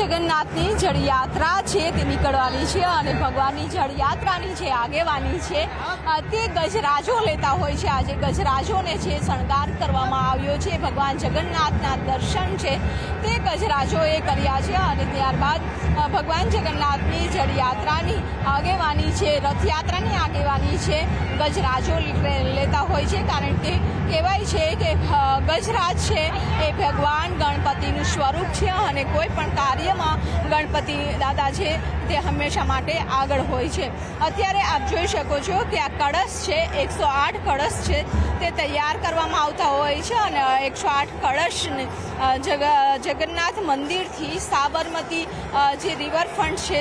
જગન્નાથની જળયાત્રા છે તે નીકળવાની છે અને ભગવાનની જળયાત્રાની જે આગેવાની છે તે ગજરાજો લેતા હોય છે। આજે ગજરાજોને છે શણગાર કરવામાં આવ્યો છે। ભગવાન જગન્નાથના દર્શન છે તે ગજરાજોએ કર્યા છે અને ત્યારબાદ ભગવાન જગન્નાથની જળયાત્રાની આગેવાની છે, રથયાત્રાની આગેવાની છે ગજરાજો લેતા હોય છે। કારણ કે કહેવાય છે કે ગજરાજ છે એ ભગવાન ગણપતિનું સ્વરૂપ છે અને કોઈ પણ કાર્યમાં ગણપતિ દાદા છે તે હંમેશા માટે આગળ હોય છે। અત્યારે આપ જોઈ શકો છો કે આ કળશ છે, 108 કળશ છે તે તૈયાર કરવામાં આવતા હોય છે અને 108 કળશ જગન્નાથ મંદિરથી સાબરમતી જે રિવરફ્રન્ટ છે,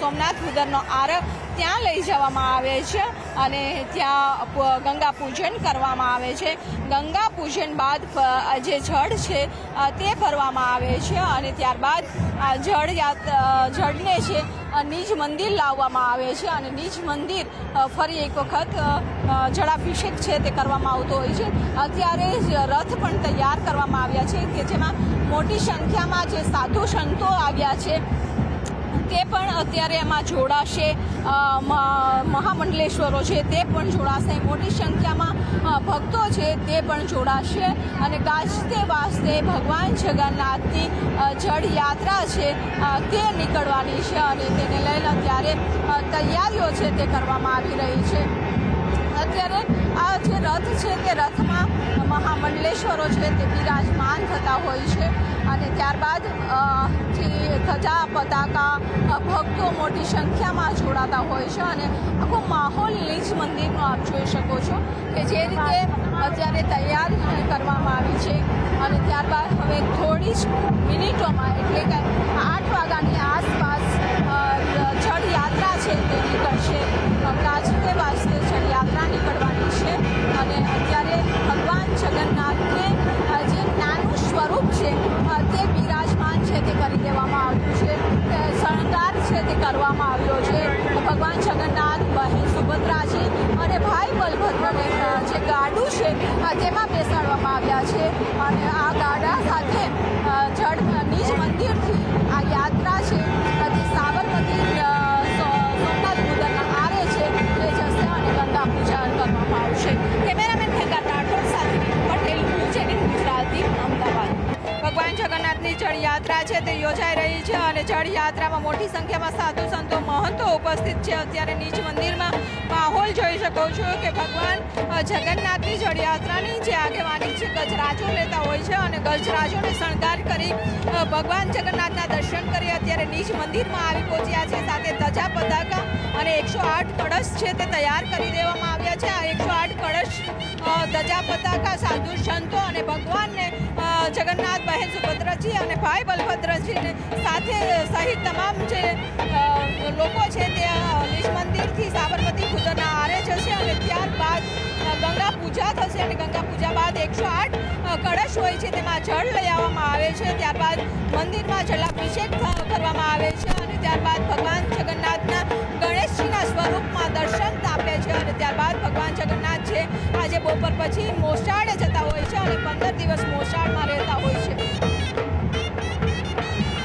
સોમનાથ ઉદરનો આરગ ત્યાં લઈ જવામાં આવે છે અને ત્યાં ગંગા પૂજન કરવામાં આવે છે। ગંગા પૂજન બાદ જે જળ છે તે ભરવામાં આવે છે અને ત્યારબાદ આ જળને છે નિજ મંદિર લાવવામાં આવે છે અને નિજ મંદિર ફરી એક વખત જળાભિષેક છે તે કરવામાં આવતો હોય છે। અત્યારે રથ પણ તૈયાર કરવામાં આવ્યા છે કે જેમાં મોટી સંખ્યામાં જે સાધુ સંતો આવ્યા છે તે પણ અત્યારે એમાં જોડાશે। મહામંડલેશ્વરો છે તે પણ જોડાશે, મોટી સંખ્યામાં ભક્તો છે તે પણ જોડાશે અને ગાજતે વાજતે ભગવાન જગન્નાથની જળયાત્રા છે તે નીકળવાની છે અને તેને લઈને અત્યારે તૈયારીઓ છે તે કરવામાં આવી રહી છે। અત્યારે આ જે રથ છે તે રથમાં મહામંડલેશ્વરો છે તે બિરાજમાન થતા હોય છે અને ત્યારબાદ જે ધજા પતાકા ભક્તો મોટી સંખ્યામાં જોડાતા હોય છે અને આખો માહોલ નિજ મંદિરનો આપ જોઈ શકો છો કે જે રીતે અત્યારે તૈયારી કરવામાં આવી છે અને ત્યારબાદ હવે થોડી જ મિનિટોમાં એટલે કે 8 વાગ્યાની આસપાસ જળયાત્રા છે તે નીકળશે। ગાજતે વાજતે જળયાત્રા નીકળવાની છે અને અત્યારે ભગવાન જગન્નાથને જે નાનું સ્વરૂપ છે તે બિરાજમાન છે તે કરી દેવામાં આવ્યું છે, શણગાર છે તે કરવામાં આવ્યો છે। ભગવાન જગન્નાથ, બહેન સુભદ્રાજી અને ભાઈ બલભદ્રને જે ગાડું છે તેમાં બેસાડવામાં આવ્યા છે અને આ ગાડા સાથે નિજ મંદિરથી આ યાત્રા છે તે સાબરમતી સોમનાથ ઉદરના આરે છે તે જશે અને ગંગા પૂજા કરવામાં આવશે। કેમેરામેન ખેંગાર રાઠોડ સાથે પટેલ, ન્યૂઝ18 ગુજરાતી, અમદાવાદ। ભગવાન જગન્નાથની જળયાત્રા છે તે યોજાઈ રહી છે અને જળયાત્રામાં મોટી સંખ્યામાં સાધુ સંતો, મહંતો ઉપસ્થિત છે। અત્યારે નિજ મંદિરમાં માહોલ જોઈ શકો છો કે ભગવાન જગન્નાથની જળયાત્રાની જે આગેવાની છે ગજરાજો લેતા હોય છે અને ગજરાજોને શણગાર કરી ભગવાન જગન્નાથના દર્શન કરી અત્યારે નિજ મંદિરમાં આવી પહોંચ્યા છે। સાથે ધજા પતાકા અને 108 કળશ છે તે તૈયાર કરી દેવામાં આવ્યા છે। આ 108 કળશ ધજા પતાકા સાધુ સંતો અને ભગવાનને જગન્નાથ, બહેન સુભદ્રાજી અને ભાઈ બલભદ્રજીને સાથે સહિત તમામ જે લોકો છે તે નિજ મંદિરથી સાબરમતી ઉદરના આરે જશે અને ત્યારબાદ ગંગા પૂજા થશે અને ગંગા પૂજા બાદ 108 કળશ હોય છે તેમાં જળ લઈ આવવામાં આવે છે। ત્યારબાદ મંદિરમાં જલાભિષેક કરવામાં આવે છે અને ત્યારબાદ ભગવાન જગન્નાથના ગણેશજીના સ્વરૂપમાં દર્શન આપે છે અને ત્યારબાદ ભગવાન જગન્નાથ છે આજે બપોર પછી મોસાળે જતા હોય છે અને 15 દિવસ મોસાળમાં રહેતા હોય છે।